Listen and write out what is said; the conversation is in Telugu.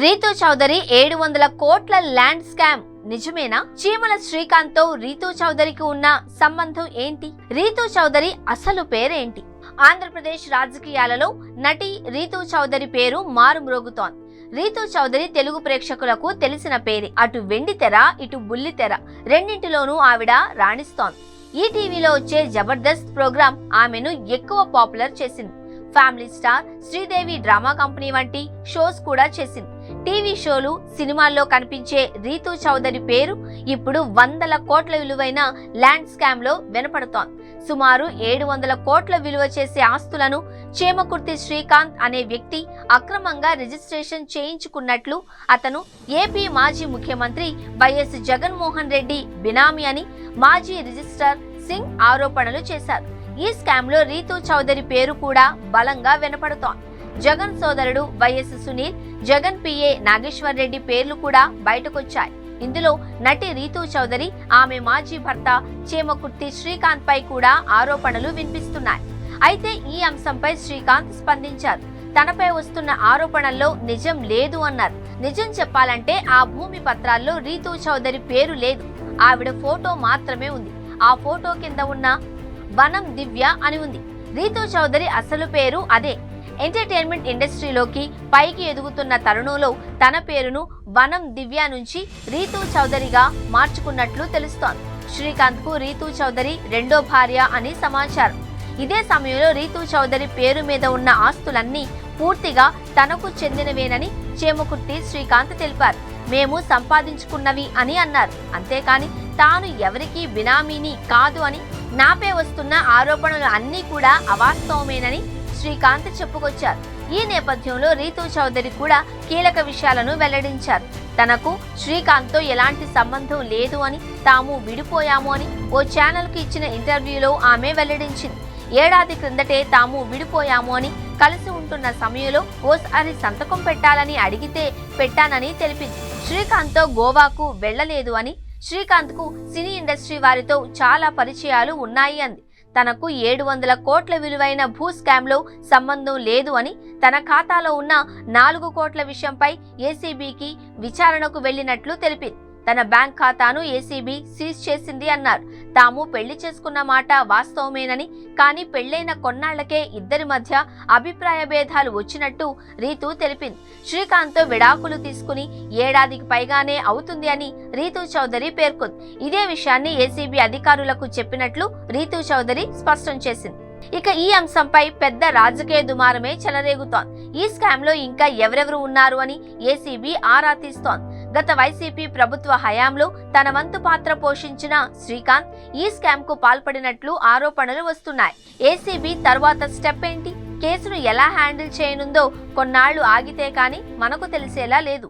రీతూ చౌదరి 700 కోట్ల ల్యాండ్ స్కామ్ నిజమేనా? చీమల శ్రీకాంత్ తో రీతూ చౌదరికి ఉన్న సంబంధం ఏంటి? రీతూ చౌదరి అసలు పేరేంటి? ఆంధ్రప్రదేశ్ రాజకీయాలలో నటి రీతూ చౌదరి పేరు మారుమ్రోగుతోంది. రీతూ చౌదరి తెలుగు ప్రేక్షకులకు తెలిసిన పేరే. అటు వెండితెర, ఇటు బుల్లితెర రెండింటిలోనూ ఆవిడ రాణిస్తోంది. ఈ టీవీలో వచ్చే జబర్దస్త్ ప్రోగ్రాం ఆమెను ఎక్కువ పాపులర్ చేసింది. Family star, Sridevi drama company వంటి షోస్ కూడా చేసింది. టీవీ షోలు, సినిమాల్లో కనిపించే రీతూ చౌదరి పేరు ఇప్పుడు 100 కోట్ల విలువైన ల్యాండ్ స్కామ్ లో వినపడుతోంది. సుమారు 700 కోట్ల విలువ చేసే ఆస్తులను చేమకుర్తి శ్రీకాంత్ అనే వ్యక్తి అక్రమంగా రిజిస్ట్రేషన్ చేయించుకున్నట్లు అతను ఏపీ మాజీ ముఖ్యమంత్రి వైఎస్ జగన్మోహన్ రెడ్డి బినామీ అని మాజీ రిజిస్ట్రార్ సింగ్ ఆరోపణలు చేశారు. ఈ స్కామ్ లో రీతూ చౌదరి పేరు కూడా బలంగా వినపడుతోంది. జగన్ సోదరుడు వైఎస్ సునీల్, జగన్ పిఏ నాగేశ్వర్ రెడ్డి పేర్లు కూడా బయటకొచ్చాయి. ఇందులో నటి రీతూ చౌదరి, ఆమె మాజీ భర్త చేమకుర్తి శ్రీకాంత్ పై కూడా ఆరోపణలు వినిపిస్తున్నాయి. అయితే ఈ అంశంపై శ్రీకాంత్ స్పందించారు. తనపై వస్తున్న ఆరోపణల్లో నిజం లేదు అన్నారు. నిజం చెప్పాలంటే ఆ భూమి పత్రాల్లో రీతూ చౌదరి పేరు లేదు. ఆవిడ ఫోటో మాత్రమే ఉంది. ఆ ఫోటో కింద ఉన్న వనం దివ్య అని ఉంది. రీతూ చౌదరి అసలు పేరు అదే. ఎంటర్టైన్మెంట్ ఇండస్ట్రీలోకి పైకి ఎదుగుతున్న తరుణంలో తన పేరును వనం దివ్య నుంచి రీతూ చౌదరిగా మార్చుకున్నట్లు తెలుస్తోంది. శ్రీకాంత్ కు రీతూ చౌదరి రెండో భార్య అని సమాచారం. ఇదే సమయంలో రీతూ చౌదరి పేరు మీద ఉన్న ఆస్తులన్నీ పూర్తిగా తనకు చెందినవేనని చేమకుర్తి శ్రీకాంత్ తెలిపారు. మేము సంపాదించుకున్నవి అని అన్నారు. అంతేకాని తాను ఎవరికీ బినామీని కాదు అని, నాపై వస్తున్న ఆరోపణలు అన్నీ కూడా అవాస్తవమేనని శ్రీకాంత్ చెప్పుకొచ్చారు. ఈ నేపథ్యంలో రీతూ చౌదరి కూడా కీలక విషయాలను వెల్లడించారు. తనకు శ్రీకాంత్ తో ఎలాంటి సంబంధం లేదు అని, తాము విడిపోయాము అని ఓ ఛానల్ కి ఇచ్చిన ఇంటర్వ్యూలో ఆమె వెల్లడించింది. ఏడాది క్రిందటే తాము విడిపోయాము అని, కలిసి ఉంటున్న సమయంలో ఓసారి సంతకం పెట్టాలని అడిగితే పెట్టానని తెలిపింది. శ్రీకాంత్ తో గోవాకు వెళ్లలేదు అని, శ్రీకాంత్ కు సినీ ఇండస్ట్రీ వారితో చాలా పరిచయాలు ఉన్నాయి అంది. తనకు 700 కోట్ల విలువైన భూ స్కామ్ లో సంబంధం లేదు అని, తన ఖాతాలో ఉన్న 4 కోట్ల విషయంపై ఏసీబీకి విచారణకు వెళ్లినట్లు తెలిపింది. తన బ్యాంక్ ఖాతాను ఏసీబీ సీజ్ చేసింది అన్నారు. తాము పెళ్లి చేసుకున్న మాట వాస్తవమేనని, కానీ పెళ్లైన కొన్నాళ్లకే ఇద్దరి మధ్య అభిప్రాయ భేదాలు వచ్చినట్టు రీతూ తెలిపింది. శ్రీకాంత్ తో విడాకులు తీసుకుని ఏడాదికి పైగానే అవుతుంది అని రీతూ చౌదరి పేర్కొంది. ఇదే విషయాన్ని ఏసీబీ అధికారులకు చెప్పినట్లు రీతూ చౌదరి స్పష్టం చేసింది. ఇక ఈ అంశంపై పెద్ద రాజకీయ దుమారమే చెలరేగుతోంది. ఈ స్కామ్ లో ఇంకా ఎవరెవరు ఉన్నారు అని ఏసీబీ ఆరా తీస్తోంది. గత వైసీపీ ప్రభుత్వ హయాంలో తన వంతు పాత్ర పోషించిన శ్రీకాంత్ ఈ స్కామ్ కు పాల్పడినట్లు ఆరోపణలు వస్తున్నాయి. ఏసీబీ తర్వాత స్టెప్ ఏంటి? కేసును ఎలా హ్యాండిల్ చేయనుందో కొన్నాళ్లు ఆగితే కానీ మనకు తెలిసేలా లేదు.